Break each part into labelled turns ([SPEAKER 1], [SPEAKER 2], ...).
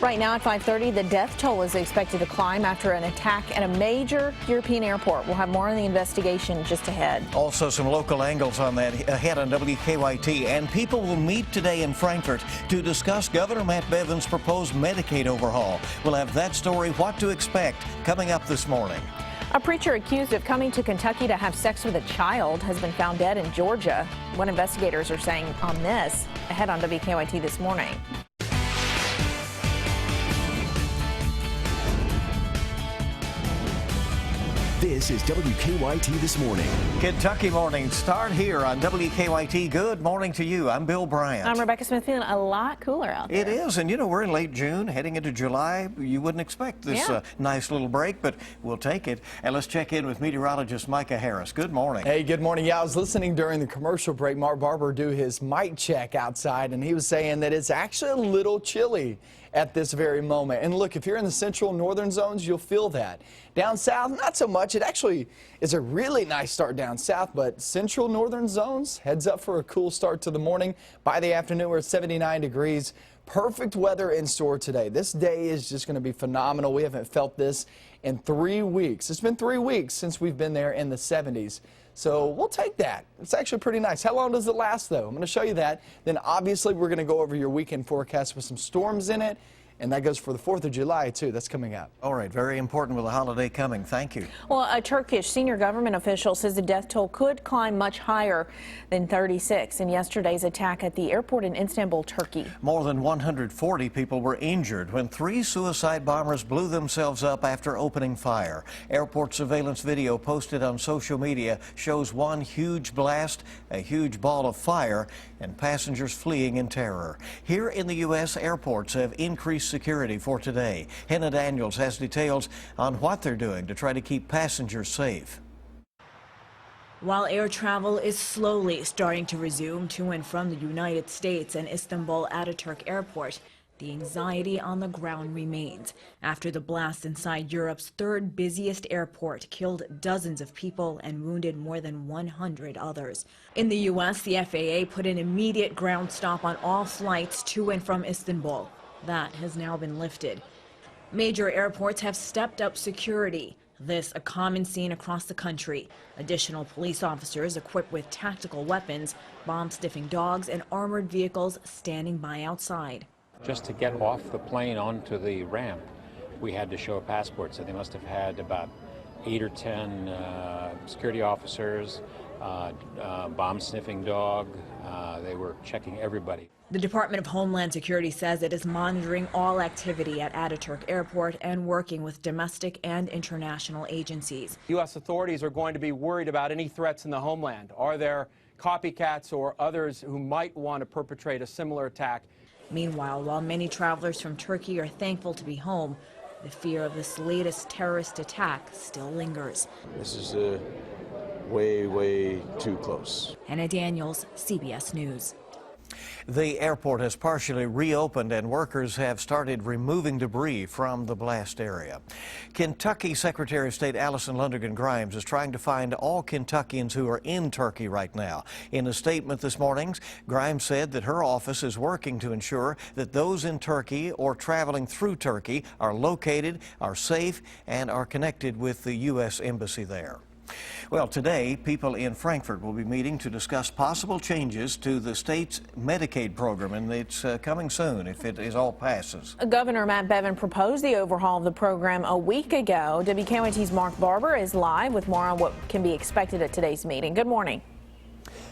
[SPEAKER 1] Right now at 5:30, the death toll is expected to climb after an attack at a major European airport. We'll have more on the investigation just ahead.
[SPEAKER 2] Also some local angles on that ahead on WKYT. And people will meet today in Frankfort to discuss Governor Matt Bevin's proposed Medicaid overhaul. We'll have that story, what to expect, coming up this morning.
[SPEAKER 1] A preacher accused of coming to Kentucky to have sex with a child has been found dead in Georgia. What investigators are saying on this ahead on WKYT this morning.
[SPEAKER 3] This is WKYT This Morning.
[SPEAKER 2] Kentucky mornings start here on WKYT. Good morning to you. I'm Bill Bryant.
[SPEAKER 1] I'm Rebecca Smith. Feeling a lot cooler out there.
[SPEAKER 2] It is, and you know, we're in late June, heading into July. You wouldn't expect this nice little break, but we'll take it. And let's check in with meteorologist Micah Harris. Good morning.
[SPEAKER 4] Hey, good morning. Yeah, I was listening during the commercial break. Mark Barber do his mic check outside, and he was saying that it's actually a little chilly at this very moment. And look, if you're in the central northern zones, you'll feel that. Down south, not so much. It actually is a really nice start down south, but central northern zones, heads up for a cool start to the morning. By the afternoon, we're at 79 degrees. Perfect weather in store today. This day is just going to be phenomenal. We haven't felt this in 3 weeks. It's been 3 weeks since we've been there in the 70s. So we'll take that. It's actually pretty nice. How long does it last, though? I'm going to show you that. Then, obviously, we're going to go over your weekend forecast with some storms in it. And that goes for the 4th of July, too. That's coming up.
[SPEAKER 2] All right, very important with the holiday coming. Thank you.
[SPEAKER 1] Well, a Turkish senior government official says the death toll could climb much higher than 36 in yesterday's attack at the airport in Istanbul, Turkey.
[SPEAKER 2] More than 140 people were injured when 3 suicide bombers blew themselves up after opening fire. Airport surveillance video posted on social media shows one huge blast, a huge ball of fire, and passengers fleeing in terror. Here in the U.S., airports have increased security for today. Hannah Daniels has details on what they're doing to try to keep passengers safe.
[SPEAKER 5] While air travel is slowly starting to resume to and from the United States and Istanbul Ataturk Airport, the anxiety on the ground remains after the blast inside Europe's third busiest airport killed dozens of people and wounded more than 100 others. In the U.S., the FAA put an immediate ground stop on all flights to and from Istanbul. That has now been lifted. Major airports have stepped up security. This a common scene across the country. Additional police officers equipped with tactical weapons, bomb-sniffing dogs, and armored vehicles standing by outside.
[SPEAKER 6] Just to get off the plane onto the ramp, we had to show a passport, so they must have had about 8 or 10 security officers, bomb-sniffing dog. They were checking everybody.
[SPEAKER 5] The Department of Homeland Security says it is monitoring all activity at Ataturk Airport and working with domestic and international agencies.
[SPEAKER 7] U.S. authorities are going to be worried about any threats in the homeland. Are there copycats or others who might want to perpetrate a similar attack?
[SPEAKER 5] Meanwhile, while many travelers from Turkey are thankful to be home, the fear of this latest terrorist attack still lingers.
[SPEAKER 8] This is way too close.
[SPEAKER 5] Hannah Daniels, CBS News.
[SPEAKER 2] The airport has partially reopened and workers have started removing debris from the blast area. Kentucky Secretary of State Allison Lundergan Grimes is trying to find all Kentuckians who are in Turkey right now. In a statement this morning, Grimes said that her office is working to ensure that those in Turkey or traveling through Turkey are located, are safe, and are connected with the U.S. Embassy there. Well, today, people in Frankfort will be meeting to discuss possible changes to the state's Medicaid program, and it's coming soon if it is all passes.
[SPEAKER 1] Governor Matt Bevin proposed the overhaul of the program a week ago. WKYT's Mark Barber is live with more on what can be expected at today's meeting. Good morning.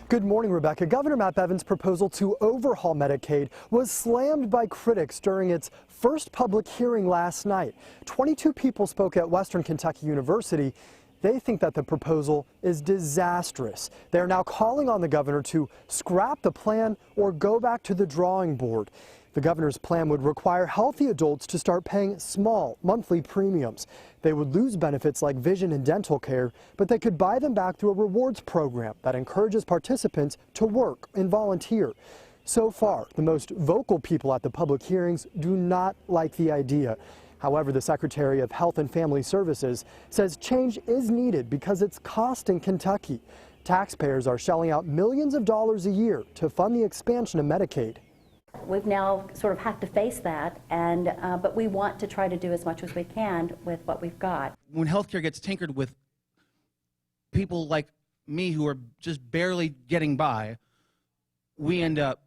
[SPEAKER 9] Good morning, Rebecca. Governor Matt Bevin's proposal to overhaul Medicaid was slammed by critics during its first public hearing last night. 22 people spoke at Western Kentucky University. They think that the proposal is disastrous. They are now calling on the governor to scrap the plan or go back to the drawing board. The governor's plan would require healthy adults to start paying small monthly premiums. They would lose benefits like vision and dental care, but they could buy them back through a rewards program that encourages participants to work and volunteer. So far, the most vocal people at the public hearings do not like the idea. However, the Secretary of Health and Family Services says change is needed because it's costing Kentucky. Taxpayers are shelling out millions of dollars a year to fund the expansion of Medicaid.
[SPEAKER 10] We've now sort of had to face that, and but we want to try to do as much as we can with what we've got.
[SPEAKER 11] When healthcare gets tinkered with people like me who are just barely getting by, we end up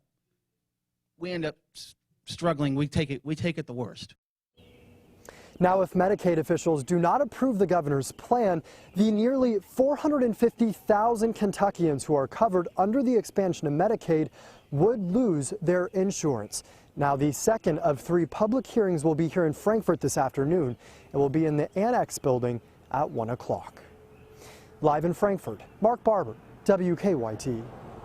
[SPEAKER 11] struggling. We take it the worst.
[SPEAKER 9] Now, if Medicaid officials do not approve the governor's plan, the nearly 450,000 Kentuckians who are covered under the expansion of Medicaid would lose their insurance. Now, the second of 3 public hearings will be here in Frankfort this afternoon. It will be in the Annex building at 1 o'clock. Live in Frankfort, Mark Barber, WKYT.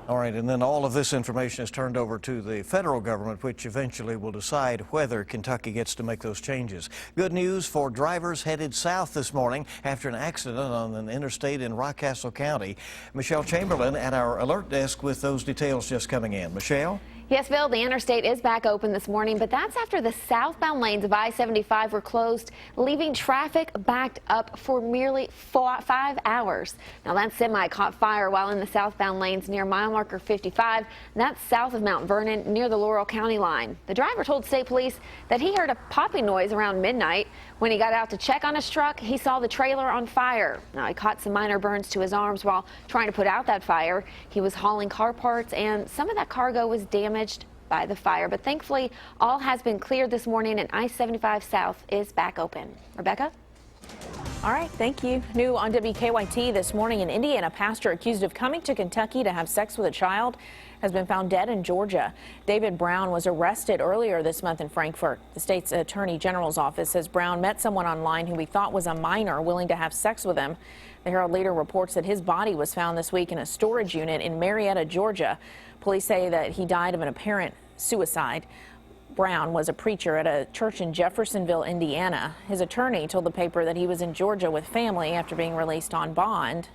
[SPEAKER 2] All right, and then all of this information is turned over to the federal government, which eventually will decide whether Kentucky gets to make those changes. Good news for drivers headed south this morning after an accident on an interstate in Rockcastle County. Michelle Chamberlain at our alert desk with those details just coming in. Michelle?
[SPEAKER 12] Yes, Bill, the interstate is back open this morning, but that's after the southbound lanes of I-75 were closed, leaving traffic backed up for nearly 5 hours. Now, that semi caught fire while in the southbound lanes near mile marker 55. That's south of Mount Vernon near the Laurel County line. The driver told state police that he heard a popping noise around midnight. When he got out to check on his truck, he saw the trailer on fire. Now, he caught some minor burns to his arms while trying to put out that fire. He was hauling car parts, and some of that cargo was damaged by the fire, but thankfully all has been cleared this morning and I-75 South is back open. Rebecca?
[SPEAKER 1] All right, thank you. New on WKYT this morning, in Indiana, a pastor accused of coming to Kentucky to have sex with a child has been found dead in Georgia. David Brown was arrested earlier this month in Frankfort. The state's attorney general's office says Brown met someone online who he thought was a minor willing to have sex with him. The Herald Leader reports that his body was found this week in a storage unit in Marietta, Georgia. Police say that he died of an apparent suicide. Brown was a preacher at a church in Jeffersonville, Indiana. His attorney told the paper that he was in Georgia with family after being released on bond.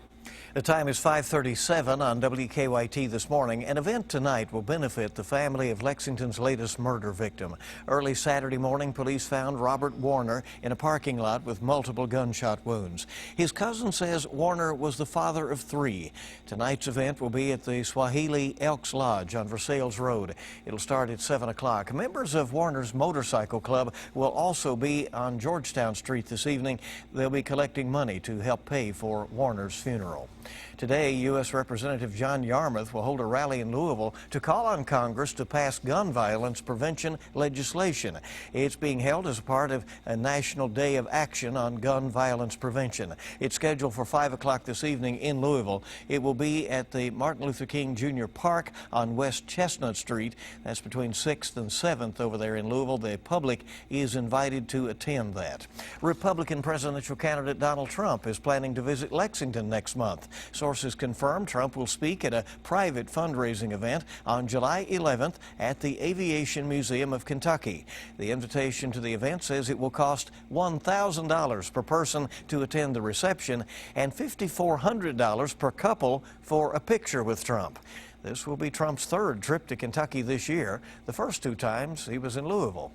[SPEAKER 2] The time is 5:37 on WKYT this morning. An event tonight will benefit the family of Lexington's latest murder victim. Early Saturday morning, police found Robert Warner in a parking lot with multiple gunshot wounds. His cousin says Warner was the father of 3. Tonight's event will be at the Swahili Elks Lodge on Versailles Road. It'll start at 7 o'clock. Members of Warner's motorcycle club will also be on Georgetown Street this evening. They'll be collecting money to help pay for Warner's funeral. Today, U.S. Representative John Yarmouth will hold a rally in Louisville to call on Congress to pass gun violence prevention legislation. It's being held as a part of a National Day of Action on Gun Violence Prevention. It's scheduled for 5 o'clock this evening in Louisville. It will be at the Martin Luther King Jr. Park on West Chestnut Street. That's between 6th and 7th over there in Louisville. The public is invited to attend that. Republican presidential candidate Donald Trump is planning to visit Lexington next month. Sources confirm Trump will speak at a private fundraising event on July 11th at the Aviation Museum of Kentucky. The invitation to the event says it will cost $1,000 per person to attend the reception and $5,400 per couple for a picture with Trump. This will be Trump's 3rd trip to Kentucky this year. The first 2 times he was in Louisville.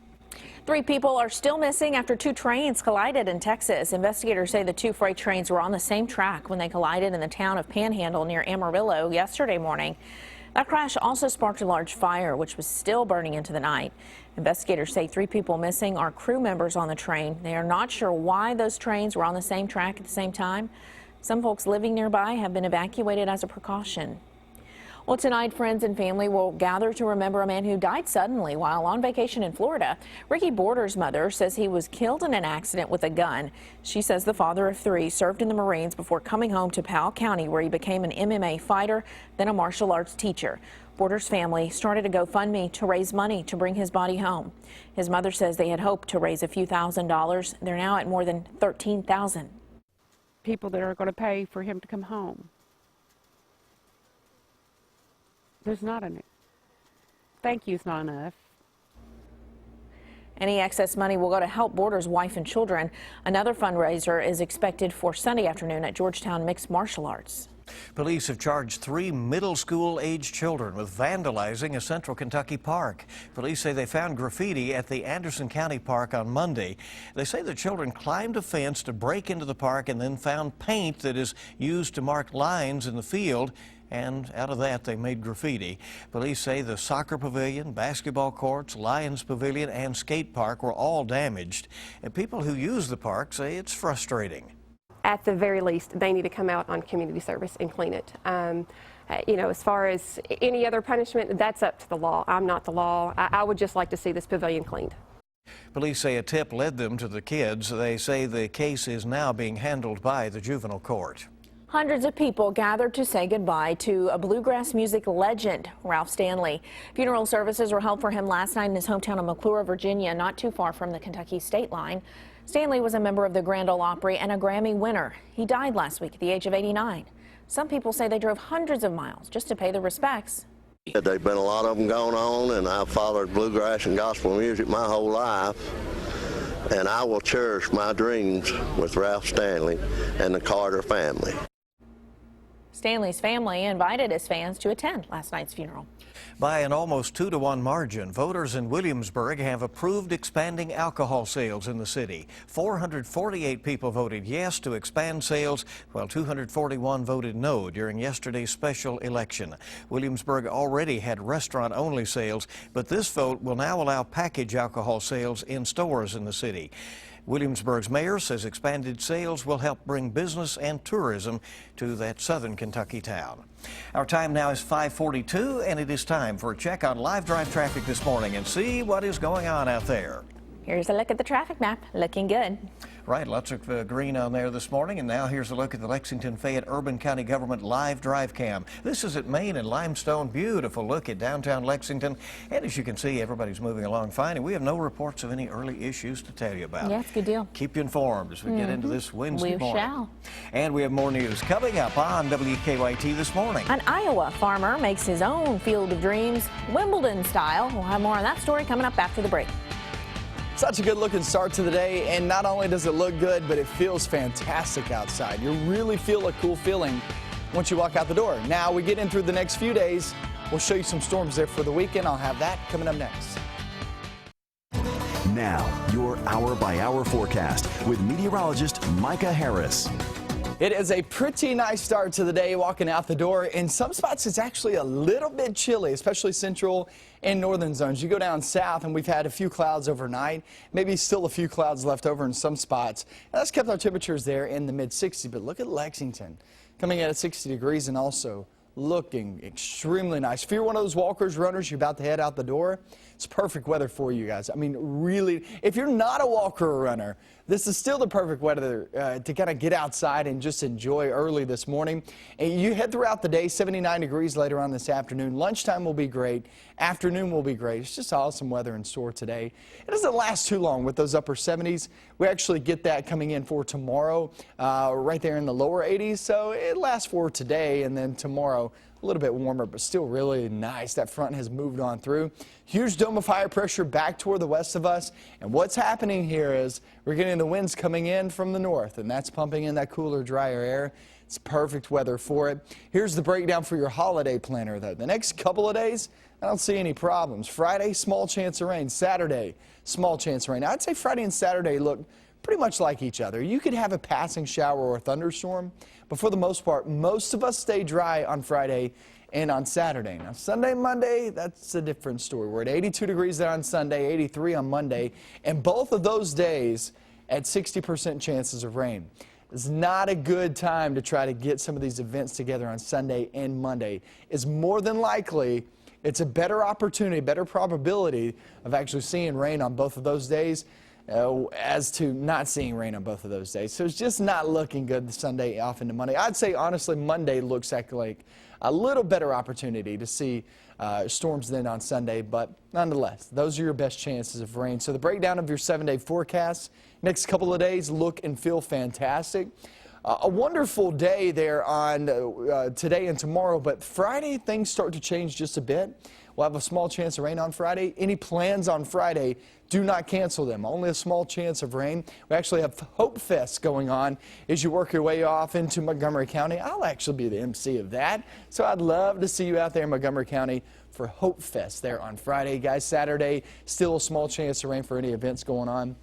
[SPEAKER 1] 3 people are still missing after 2 trains collided in Texas. Investigators say the 2 freight trains were on the same track when they collided in the town of Panhandle near Amarillo yesterday morning. That crash also sparked a large fire, which was still burning into the night. Investigators say 3 people missing are crew members on the train. They are not sure why those trains were on the same track at the same time. Some folks living nearby have been evacuated as a precaution. Well, tonight, friends and family will gather to remember a man who died suddenly while on vacation in Florida. Ricky Border's mother says he was killed in an accident with a gun. She says the father of 3 served in the Marines before coming home to Powell County, where he became an MMA fighter, then a martial arts teacher. Border's family started a GoFundMe to raise money to bring his body home. His mother says they had hoped to raise a few $1,000s. They're now at more than $13,000.
[SPEAKER 13] People that are going to pay for him to come home. There's not enough. Thank you's not enough.
[SPEAKER 1] Any excess money will go to help Border's wife and children. Another fundraiser is expected for Sunday afternoon at Georgetown Mixed Martial Arts.
[SPEAKER 2] Police have charged 3 middle school-age children with vandalizing a central Kentucky park. Police say they found graffiti at the Anderson County Park on Monday. They say the children climbed a fence to break into the park and then found paint that is used to mark lines in the field and out of that they made graffiti. Police say the soccer pavilion, basketball courts, Lions Pavilion, and skate park were all damaged. And people who use the park say it's frustrating.
[SPEAKER 14] At the very least, they need to come out on community service and clean it. You know, as far as any other punishment, that's up to the law. I'm not the law. I would just like to see this pavilion cleaned.
[SPEAKER 2] Police say a tip led them to the kids. They say the case is now being handled by the juvenile court.
[SPEAKER 1] Hundreds of people gathered to say goodbye to a bluegrass music legend, Ralph Stanley. Funeral services were held for him last night in his hometown of McClure, Virginia, not too far from the Kentucky state line. Stanley was a member of the Grand Ole Opry and a Grammy winner. He died last week at the age of 89. Some people say they drove hundreds of miles just to pay their respects.
[SPEAKER 15] There've been a lot of them going on, and I've followed bluegrass and gospel music my whole life, and I will cherish my dreams with Ralph Stanley and the Carter family.
[SPEAKER 1] Stanley's family invited his fans to attend last night's funeral.
[SPEAKER 2] By an almost 2-to-1 margin, voters in Williamsburg have approved expanding alcohol sales in the city. 448 people voted yes to expand sales, while 241 voted no during yesterday's special election. Williamsburg already had restaurant-only sales, but this vote will now allow package alcohol sales in stores in the city. Williamsburg's mayor says expanded sales will help bring business and tourism to that southern Kentucky town. Our time now is 5:42, and it is time for a check on live drive traffic this morning and see what is going on out there.
[SPEAKER 1] Here's a look at the traffic map. Looking good.
[SPEAKER 2] Right, lots of green on there this morning. And now here's a look at the Lexington-Fayette Urban County Government live drive cam. This is at Main and Limestone. Beautiful look at downtown Lexington. And as you can see, everybody's moving along fine. And we have no reports of any early issues to tell you about.
[SPEAKER 1] Yeah, it's a good deal.
[SPEAKER 2] Keep you informed as we get into this Wednesday morning.
[SPEAKER 1] We shall.
[SPEAKER 2] And we have more news coming up on WKYT this morning.
[SPEAKER 1] An Iowa farmer makes his own field of dreams, Wimbledon style. We'll have more on that story coming up after the break.
[SPEAKER 4] Such a good looking start to the day, and not only does it look good, but it feels fantastic outside. You really feel a cool feeling once you walk out the door. Now we get in through the next few days. We'll show you some storms there for the weekend. I'll have that coming up next.
[SPEAKER 3] Now, your hour-by-hour forecast with meteorologist Micah Harris.
[SPEAKER 4] It is a pretty nice start to the day walking out the door. In some spots, it's actually a little bit chilly, especially central and northern zones. You go down south, and we've had a few clouds overnight, maybe still a few clouds left over in some spots. And that's kept our temperatures there in the mid-60s. But look at Lexington coming in at 60 degrees and also looking extremely nice. If you're one of those walkers, runners, you're about to head out the door, it's perfect weather for you guys. I mean, really, if you're not a walker or runner, this is still the perfect weather to kind of get outside and just enjoy early this morning. And you head throughout the day, 79 degrees later on this afternoon. Lunchtime will be great. Afternoon will be great. It's just awesome weather in store today. It doesn't last too long with those upper 70s. We actually get that coming in for tomorrow, right there in the lower 80s. So it lasts for today, and then tomorrow a little bit warmer, but still really nice. That front has moved on through. Huge dome of higher pressure back toward the west of us. And what's happening here is we're getting the winds coming in from the north, and that's pumping in that cooler, drier air. It's perfect weather for it. Here's the breakdown for your holiday planner, though. The next couple of days, I don't see any problems. Friday, small chance of rain. Saturday, small chance of rain. I'd say Friday and Saturday look pretty much like each other. You could have a passing shower or a thunderstorm, but for the most part, most of us stay dry on Friday and on Saturday. Now, Sunday, Monday, that's a different story. We're at 82 degrees there on Sunday, 83 on Monday, and both of those days at 60% chances of rain. It's not a good time to try to get some of these events together on Sunday and Monday. It's more than likely it's a better opportunity, better probability of actually seeing rain on both of those days as to not seeing rain on both of those days. So it's just not looking good the Sunday off into Monday. I'd say, honestly, Monday looks like a little better opportunity to see storms than on Sunday, but nonetheless, those are your best chances of rain. So the breakdown of your 7-day forecast, next couple of days look and feel fantastic. A wonderful day there on today and tomorrow, but Friday things start to change just a bit. We'll have a small chance of rain on Friday. Any plans on Friday, do not cancel them. Only a small chance of rain. We actually have Hope Fest going on as you work your way off into Montgomery County. I'll actually be the MC of that, so I'd love to see you out there in Montgomery County for Hope Fest there on Friday. Guys, Saturday, still a small chance of rain for any events going on.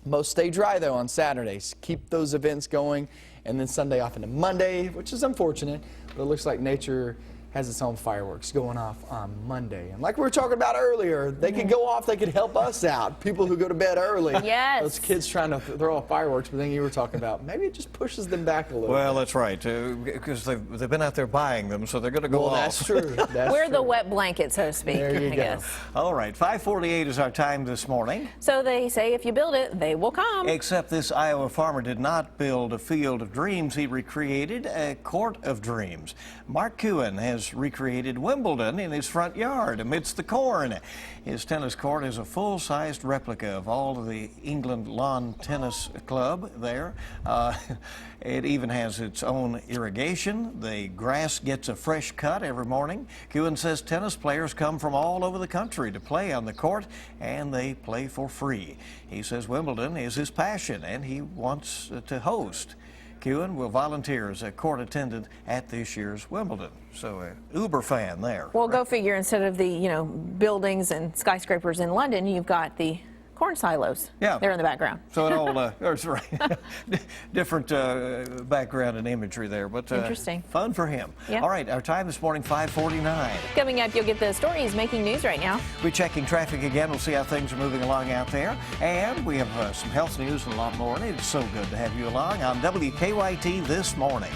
[SPEAKER 4] Most stay dry, though, on Saturdays. Keep those events going, and then Sunday off into Monday, which is unfortunate, but it looks like nature has its own fireworks going off on Monday. And like we were talking about earlier, they could go off, they could help us out, people who go to bed early.
[SPEAKER 1] Yes.
[SPEAKER 4] Those kids trying to throw off fireworks, but then you were talking about maybe it just pushes them back a little
[SPEAKER 2] Well,
[SPEAKER 4] bit.
[SPEAKER 2] that's right, because they've been out there buying them, so they're going to go off.
[SPEAKER 4] That's true.
[SPEAKER 1] We're the wet blanket, so to speak,
[SPEAKER 4] There you
[SPEAKER 1] I
[SPEAKER 4] go.
[SPEAKER 1] guess.
[SPEAKER 2] All right, 5:48 is our time this morning.
[SPEAKER 1] So they say if you build it, they will come.
[SPEAKER 2] Except this Iowa farmer did not build a field of dreams. He recreated a court of dreams. Mark Kuhn has recreated Wimbledon in his front yard amidst the corn. His tennis court is a full-sized replica of all of the England Lawn Tennis Club there. It even has its own irrigation. The grass gets a fresh cut every morning. Kuhn says tennis players come from all over the country to play on the court, and they play for free. He says Wimbledon is his passion, and he wants to host. Kuhn will volunteer as a court attendant at this year's Wimbledon. So an Uber fan there.
[SPEAKER 1] Well, go figure, instead of the, buildings and skyscrapers in London, you've got the corn silos.
[SPEAKER 2] Yeah.
[SPEAKER 1] They're in the background.
[SPEAKER 2] So an old, that's right, different background and imagery there, but
[SPEAKER 1] Interesting.
[SPEAKER 2] Fun for him.
[SPEAKER 1] Yeah.
[SPEAKER 2] All right, our time this morning, 5:49.
[SPEAKER 1] Coming up, you'll get the stories making news right now.
[SPEAKER 2] We're checking traffic again. We'll see how things are moving along out there. And we have some health news and a lot more. And it's so good to have you along on WKYT this morning.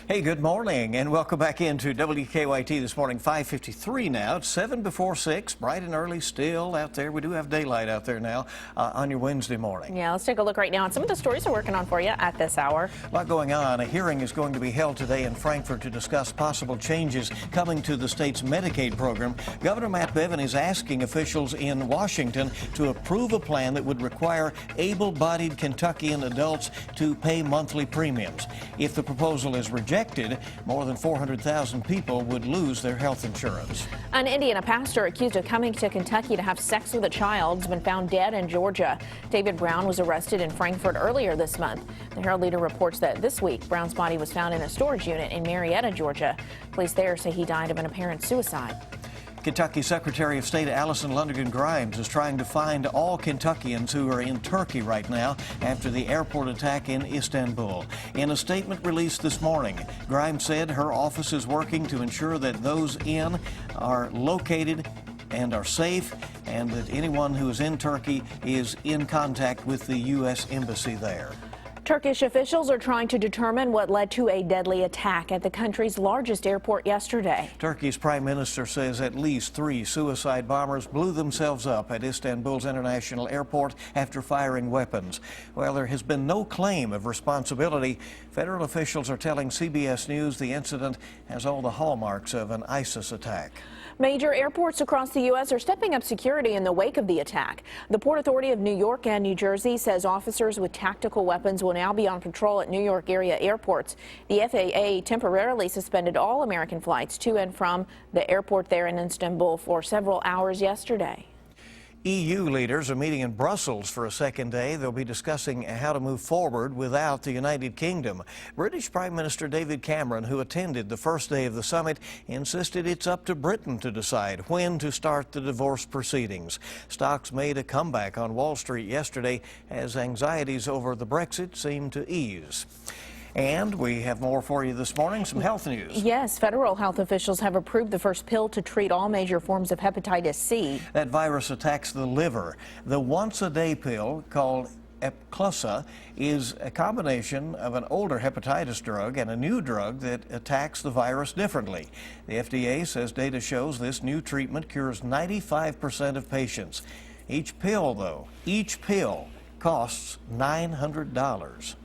[SPEAKER 2] Hey, good morning, and welcome back into WKYT this morning, 5:53 now. It's 7 before 6, bright and early still out there. We do have daylight out there now on your Wednesday morning.
[SPEAKER 1] Yeah, let's take a look right now at some of the stories we're working on for you at this hour.
[SPEAKER 2] A lot going on. A hearing is going to be held today in Frankfort to discuss possible changes coming to the state's Medicaid program. Governor Matt Bevin is asking officials in Washington to approve a plan that would require able-bodied Kentuckian adults to pay monthly premiums. If the proposal is rejected, more than 400,000 people would lose their health insurance.
[SPEAKER 1] An Indiana pastor accused of coming to Kentucky to have sex with a child has been found dead in Georgia. David Brown was arrested in Frankfort earlier this month. The Herald Leader reports that this week, Brown's body was found in a storage unit in Marietta, Georgia. Police there say he died of an apparent suicide.
[SPEAKER 2] Kentucky Secretary of State Allison Lundergan Grimes is trying to find all Kentuckians who are in Turkey right now after the airport attack in Istanbul. In a statement released this morning, Grimes said her office is working to ensure that those in are located and are safe, and that anyone who is in Turkey is in contact with the U.S. Embassy there.
[SPEAKER 1] Turkish officials are trying to determine what led to a deadly attack at the country's largest airport yesterday.
[SPEAKER 2] Turkey's prime minister says at least 3 suicide bombers blew themselves up at Istanbul's international airport after firing weapons. While there has been no claim of responsibility, federal officials are telling CBS News the incident has all the hallmarks of an ISIS attack.
[SPEAKER 1] Major airports across the U.S. are stepping up security in the wake of the attack. The Port Authority of New York and New Jersey says officers with tactical weapons will now be on patrol at New York area airports. The FAA temporarily suspended all American flights to and from the airport there in Istanbul for several hours yesterday.
[SPEAKER 2] EU leaders are meeting in Brussels for a second day. They'll be discussing how to move forward without the United Kingdom. British Prime Minister David Cameron, who attended the first day of the summit, insisted it's up to Britain to decide when to start the divorce proceedings. Stocks made a comeback on Wall Street yesterday as anxieties over the Brexit seemed to ease. And we have more for you this morning, some health news.
[SPEAKER 1] Yes, federal health officials have approved the first pill to treat all major forms of hepatitis C.
[SPEAKER 2] That virus attacks the liver. The once-a-day pill, called Epclusa, is a combination of an older hepatitis drug and a new drug that attacks the virus differently. The FDA says data shows this new treatment cures 95% of patients. Each pill, though, costs $900.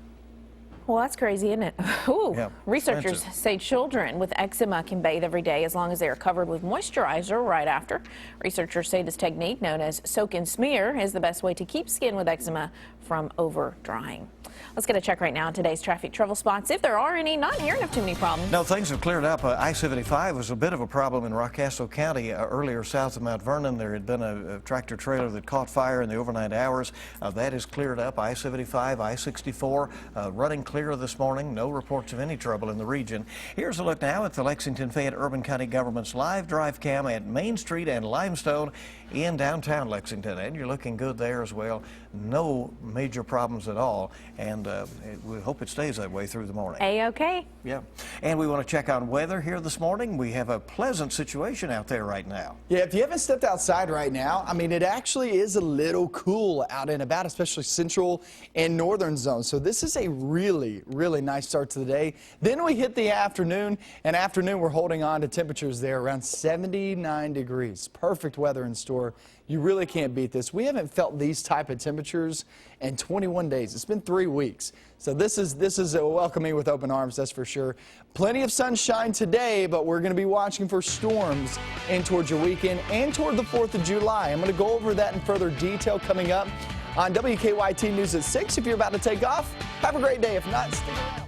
[SPEAKER 1] Well, that's crazy, isn't it? Ooh.
[SPEAKER 2] Yeah,
[SPEAKER 1] Researchers
[SPEAKER 2] expensive.
[SPEAKER 1] say children with eczema can bathe every day as long as they are covered with moisturizer right after. Researchers say this technique, known as soak and smear, is the best way to keep skin with eczema from over drying. Let's get a check right now on today's traffic trouble spots. If there are any, not hearing of too many problems.
[SPEAKER 2] No, things have cleared up. I-75 was a bit of a problem in Rockcastle County earlier south of Mount Vernon. There had been a tractor trailer that caught fire in the overnight hours. That is cleared up. I-75, I-64 running clear this morning. No reports of any trouble in the region. Here's a look now at the Lexington Fayette Urban County Government's live drive cam at Main Street and Limestone. in downtown Lexington, and you're looking good there as well. No major problems at all, and we hope it stays that way through the morning.
[SPEAKER 1] A-OK.
[SPEAKER 2] Yeah. And we want to check on weather here this morning. We have a pleasant situation out there right now.
[SPEAKER 4] Yeah, if you haven't stepped outside right now, I mean, it actually is a little cool out and about, especially central and northern zones. So this is a really, really nice start to the day. Then we hit the afternoon, and afternoon we're holding on to temperatures there around 79 degrees. Perfect weather in store. You really can't beat this. We haven't felt these type of temperatures in 21 days. It's been 3 weeks. So this is a welcoming with open arms, that's for sure. Plenty of sunshine today, but we're going to be watching for storms in towards your weekend and toward the 4th of July. I'm going to go over that in further detail coming up on WKYT News at 6. If you're about to take off, have a great day. If not, stay around.